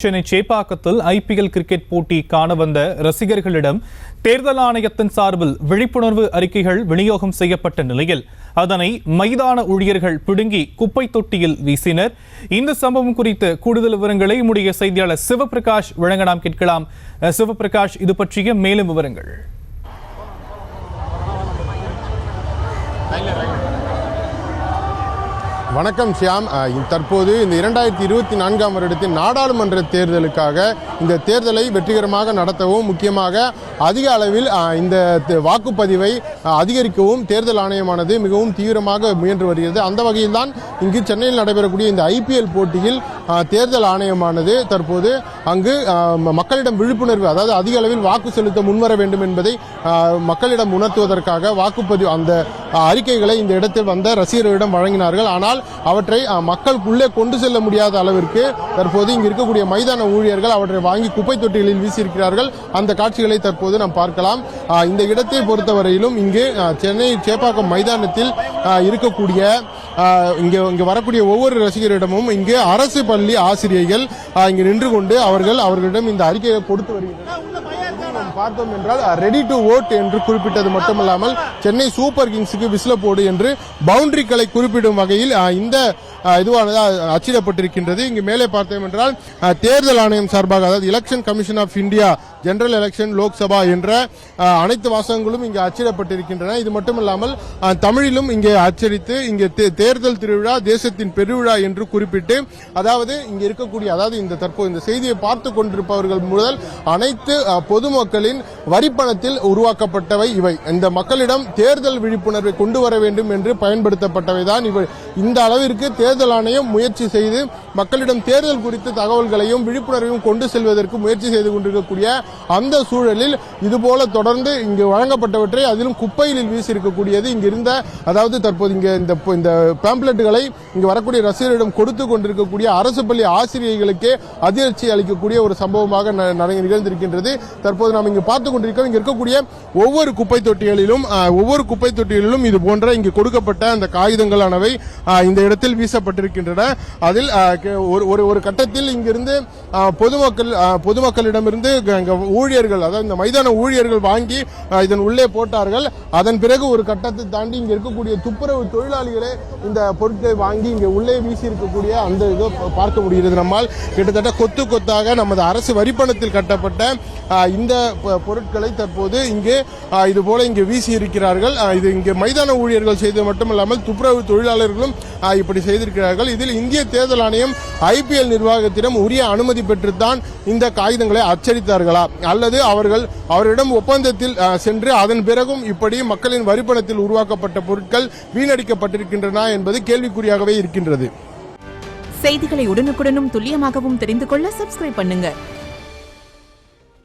Chennai சேப்பாக்கத்தில் IPL cricket போட்டி காண வந்த ரசிகர்களிடம் தேர்தல் ஆணையத்தின் சார்பில் விழிப்புணர்வு அறிக்கைகள் விநியோகம் செய்யப்பட்ட நிலையில் அதனை மைதான ஊழியர்கள் பிடுங்கி குப்பை தொட்டியில் வீசினர். இந்த சம்பவம் குறித்து கூடுதல் விவரங்களை நம்முடைய செய்தியாளர் சிவபிரகாஷ் வழங்க நாம் கேட்கலாம். சிவபிரகாஷ், இது பற்றிய மேலும் விவரங்கள். வணக்கம் ஷியாம். தற்போது இந்த 2024 வருடத்தின் நாடாளுமன்ற தேர்தலுக்காக இந்த தேர்தலை வெற்றிகரமாக நடத்தவும், முக்கியமாக அதிக அளவில் இந்த வாக்குப்பதிவை அதிகரிக்கவும் தேர்தல் ஆணையமானது மிகவும் தீவிரமாக முயன்று வருகிறது. அந்த வகையில் தான் இங்கு சென்னையில் நடைபெறக்கூடிய இந்த ஐபிஎல் போட்டியில் தேர்தல் ஆணையமானது தற்போது அங்கு மக்களிடம் விழிப்புணர்வு, அதாவது அதிக அளவில் வாக்கு செலுத்த முன்வர வேண்டும் என்பதை மக்களிடம் உணர்த்துவதற்காக வாக்குப்பதிவு அந்த அறிக்கைகளை இந்த இடத்தில் வந்த ரசிகர்களிடம் வழங்கினார்கள். ஆனால் அவற்றை மக்களுக்குள்ளே கொண்டு செல்ல முடியாத அளவிற்கு தற்போது இங்கு இருக்கக்கூடிய மைதான ஊழியர்கள் அவற்றை வாங்கி குப்பை தொட்டிகளில் வீசியிருக்கிறார்கள். அந்த காட்சிகளை தற்போது நாம் பார்க்கலாம். இந்த இடத்தை பொறுத்தவரையிலும் இங்கு சென்னை சேப்பாக்கம் மைதானத்தில் இருக்கக்கூடிய இங்கு வரக்கூடிய ஒவ்வொரு ரசிகரிடமும் இங்கு அரசு பள்ளி ஆசிரியர்கள் இங்கு நின்று கொண்டு அவர்களிடம் இந்த அறிக்கையை கொடுத்து வருகின்றனர். பார்த்தோம் என்றால் ரெடி டு ஓட் என்று குறிப்பிட்டது மட்டுமல்லாமல் சென்னை சூப்பர் கிங்ஸுக்கு விசில போடு என்று பவுண்டரிகளை குறிப்பிடும் வகையில் இந்த இதுவானது அச்சிடப்பட்டிருக்கின்றது. இங்கு மேலே பார்த்தோம் என்றால் தேர்தல் ஆணையம் சார்பாக, அதாவது election commission of India, general election, Lok Sabha என்ற அனைத்து வாசகங்களும் இங்கு அச்சிடப்பட்டிருக்கின்றன. இது மட்டுமல்லாமல் தமிழிலும் இங்கே அச்சடித்து இங்கே தேர்தல் திருவிழா தேசத்தின் பெருவிழா என்று குறிப்பிட்டு, அதாவது இங்கு இருக்கக்கூடிய, அதாவது இந்த தற்போது இந்த செய்தியை பார்த்து கொண்டிருப்பவர்கள் முதல் அனைத்து பொதுமக்களின் வரிப்பணத்தில் உருவாக்கப்பட்டவை இவை. இந்த மக்களிடம் தேர்தல் விழிப்புணர்வை கொண்டு வர வேண்டும் என்று பயன்படுத்தப்பட்டவைதான் இவை. இந்த அளவிற்கு தேர்தல் ஆணையம் முயற்சி செய்து மக்களிடம் தேர்தல் குறித்த தகவல்களையும் விழிப்புணர்வையும் கொண்டு செல்வதற்கு முயற்சி செய்து கொண்டிருக்கக்கூடிய அந்த சூழலில் இதுபோல தொடர்ந்து இங்கு வழங்கப்பட்டவற்றை அதிலும் குப்பையில் வீசியிருக்கக்கூடியது இங்கு இருந்த, அதாவது தற்போது இங்க இந்த பேம்ப்ளெட்டுகளை இங்கு வரக்கூடிய ரசிகர்களிடம் கொடுத்து கொண்டிருக்கக்கூடிய அரசு பள்ளி ஆசிரியர்களுக்கே அதிர்ச்சி அளிக்கக்கூடிய ஒரு சம்பவமாக நிகழ்ந்திருக்கின்றது. தற்போது நாம் இங்கு பார்த்துக் கொண்டிருக்கோம். இங்கு இருக்கக்கூடிய ஒவ்வொரு குப்பை தொட்டிகளிலும் இது போன்ற இங்கு கொடுக்கப்பட்ட அந்த காகிதங்களானவை இந்த இடத்தில் வீசப்பட்டிருக்கின்றன. அதில் ஒரு கட்டத்தில் இங்கிருந்து பொதுமக்களிடமிருந்து ஊழியர்கள், அதாவது இந்த மைதான ஊழியர்கள் வாங்கி இதன் உள்ளே போட்டார்கள். அதன் பிறகு ஒரு கட்டத்தை தாண்டி இங்க இருக்கக்கூடிய துப்புரவு தொழிலாளிகளே இந்த பொருட்களை வாங்கி இங்க உள்ளே வீசி இருக்கக்கூடிய அந்த இதை பார்க்க முடிகிறது. நம்மால் கிட்டத்தட்ட கொத்து கொத்தாக நமது அரசு வரிப்பணத்தில் கட்டப்பட்ட இந்த பொருட்களை தற்போது இங்கே இது போல இங்கே வீசி இருக்கிறார்கள். இது இங்கே மைதான ஊழியர்கள் செய்தது மட்டுமல்லாமல் துப்புரவு தொழிலாளர்களும் இப்படி செய்திருக்கிறார்கள். இதில் இந்திய தேர்தல் ஆணையம் ஐபிஎல் நிர்வாகத்திடம் உரிய அனுமதி பெற்றுத்தான் இந்த காகிதங்களை அச்சடித்தார்களா, அல்லது அவரிடம் ஒப்பந்தத்தில் சென்று அதன் பிறகும் இப்படி மக்களின் வரிப்பணத்தில் உருவாக்கப்பட்ட பொருட்கள் வீணடிக்கப்பட்டிருக்கின்றன என்பது கேள்விக்குறியாகவே இருக்கின்றது. செய்திகளை உடனுக்குடனும் துல்லியமாகவும் தெரிந்து கொள்ள சப்ஸ்கிரைப் பண்ணுங்க.